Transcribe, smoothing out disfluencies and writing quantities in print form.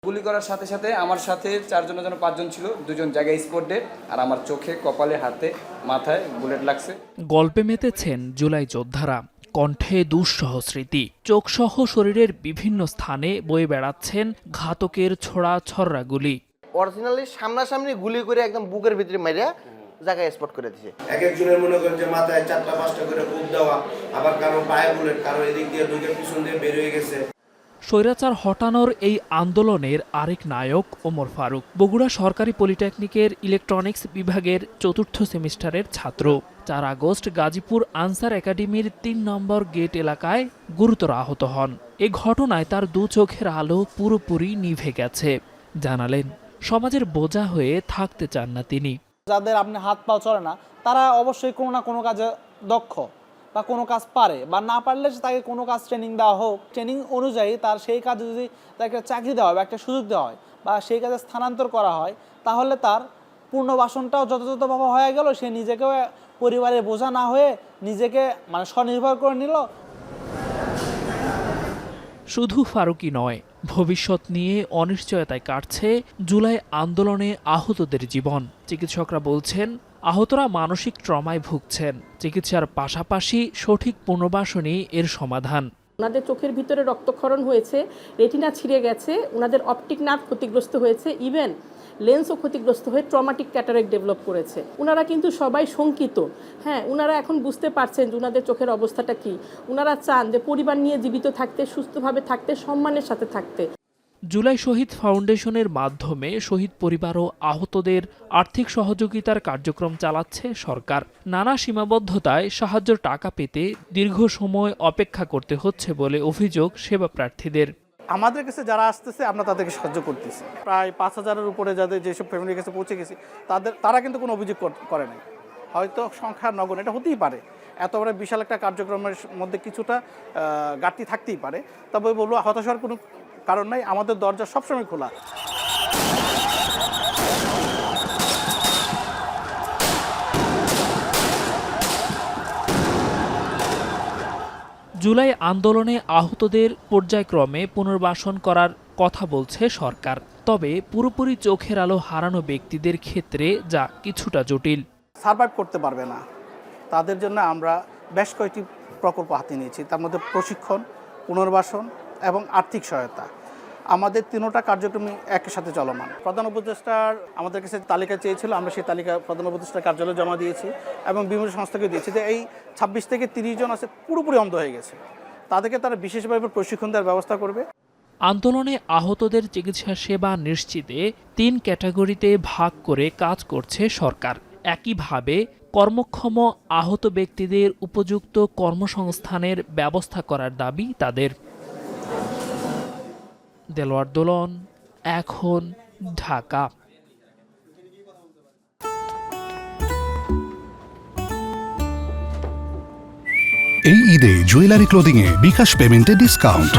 গুলি করার সাথে সাথে আমার সাথে 4 জনের জন্য 5 জন ছিল, 2 জন জায়গায় স্পট ডেড, আর আমার চোখে, কপালে, হাতে, মাথায় বুলেট লাগছে। গল্পে মেতেছেন জুলাই যোদ্ধারা, কণ্ঠে দুঃসহ স্মৃতি। চোখসহ শরীরের বিভিন্ন স্থানে বয়ে বেড়াচ্ছেন ঘাতকের ছোড়া ছররা গুলি। অরিজিনালি সামনাসামনি গুলি করে একদম বুকের ভিতরে মাইরা জায়গায় স্পট করে দিয়েছে। এক একজনের মনে করেন যে মাথায় 4টা-5টা করে কুপ দেওয়া, আবার কারো পায়ে বুলেট, কারো এদিক দিয়ে ঢুকে পিছন দিয়ে বের হয়ে গেছে। স্বৈরাচার হটানোর এই আন্দোলনের আরেক নায়ক ওমর ফারুক। বগুড়া সরকারি পলিটেকনিকের ইলেকট্রনিক্স বিভাগের 4র্থ সেমিস্টারের ছাত্র। 4 আগস্ট গাজীপুর আনসার একাডেমির 3 নম্বর গেট এলাকায় গুরুতর আহত হন। এ ঘটনায় তার 2 চোখের আলো পুরোপুরি নিভে গেছে। জানালেন, সমাজের বোঝা হয়ে থাকতে চান না তিনি। যাদের আপনি হাত পাও চলে না, তারা অবশ্যই কোনো না কোনো কাজে দক্ষ বা কোনো কাজ পারে, বা না পারলে তাকে কোনো কাজ ট্রেনিং দেওয়া হোক, ট্রেনিং অনুযায়ী তার সেই কাজে যদি তাকে চাকরি দেওয়া হয় বা একটা সুযোগ দেওয়া হয় বা সেই কাজে স্থানান্তর করা হয়, তাহলে তার পুনর্বাসনটাও যথাযথভাবে হয়ে গেল, সে নিজেকেও পরিবারের বোঝা না হয়ে নিজেকে স্বনির্ভর করে নিল। শুধু ফারুকই নয়, ভবিষ্যৎ নিয়ে অনিশ্চয়তায় কাটছে জুলাই আন্দোলনে আহতদের জীবন। চিকিৎসকরা বলছেন, আহতরা মানসিক ট্রমায় ভুগছেন। চিকিৎসার পাশাপাশি সঠিক পুনর্বাসনই এর সমাধান। ওনাদের চোখের ভিতরে রক্তক্ষরণ হয়েছে, রেটিনা ছিঁড়ে গেছে, ওনাদের অপটিক নার্ভ ক্ষতিগ্রস্ত হয়েছে, ইভেন লেন্সও ক্ষতিগ্রস্ত হয়ে ট্রমাটিক ক্যাটারেক্ট ডেভেলপ করেছে। ওনারা কিন্তু সবাই শঙ্কিত। হ্যাঁ, ওনারা এখন বুঝতে পারছেন যে ওনাদের চোখের অবস্থাটা কি। ওনারা চান যে পরিবার নিয়ে জীবিত থাকতে, সুস্থভাবে থাকতে, সম্মানের সাথে থাকতে। জুলাই শহীদ ফাউন্ডেশনের মাধ্যমে শহীদ পরিবার ও আহতদের আর্থিক সহযোগিতার কার্যক্রম চালাচ্ছে সরকার। নানা সীমাবদ্ধতায় সাহায্যের টাকা পেতে দীর্ঘ সময় অপেক্ষা করতে হচ্ছে বলে অভিযোগ সেবা প্রার্থীদের। আমাদের কাছে যারা আসতেছে আমরা তাদেরকে সাহায্য করতেছি। প্রায় 5000-এর উপরে যাদের যেসব ফ্যামিলির কাছে পৌঁছে গেছি, তারা কিন্তু কোনো অভিযোগ করে নাই। হয়তো সংখ্যা নগণ্য, এটা হতেই পারে। এত বড় বিশাল একটা কার্যক্রমের মধ্যে কিছুটা ঘাটতি থাকতেই পারে। তবে বলবো, হতাশার কোনো কারণ নাই, আমাদের দরজা সবসময় খোলা। জুলাই আন্দোলনে আহতদের পর্যায়ক্রমে পুনর্বাসন করার কথা বলছে সরকার। তবে পুরোপুরি চোখের আলো হারানো ব্যক্তিদের ক্ষেত্রে যা কিছুটা জটিল। সার্ভাইভ করতে পারবে না, তাদের জন্য আমরা বেশ কয়েকটি প্রকল্প হাতে নিয়েছি। তার মধ্যে প্রশিক্ষণ, পুনর্বাসন এবং আর্থিক সহায়তা। আমাদের 3টা কার্যক্রমই একই সাথে চলমান। প্রধান উপদেষ্টার আমাদের কাছে তালিকা চেয়েছিল, আমরা সেই তালিকা প্রধান উপদেষ্টার কার্যালয়ে জমা দিয়েছি এবং বিভিন্ন সংস্থাকে দিয়েছি যে এই 26 থেকে 30 জন আছে পুরোপুরি অন্ধ হয়ে গেছে, তাদেরকে তারা বিশেষভাবে প্রশিক্ষণ দেওয়ার ব্যবস্থা করবে। আন্দোলনে আহতদের চিকিৎসা সেবা নিশ্চিতে 3 ক্যাটাগরিতে ভাগ করে কাজ করছে সরকার। একইভাবে কর্মক্ষম আহত ব্যক্তিদের উপযুক্ত কর্মসংস্থানের ব্যবস্থা করার দাবি তাদের। দেলোয়ার দোলন, এখন, ঢাকা। এই ঈদে জুয়েলারি ক্লোদিংয়ে বিকাশ পেমেন্টে ডিসকাউন্ট।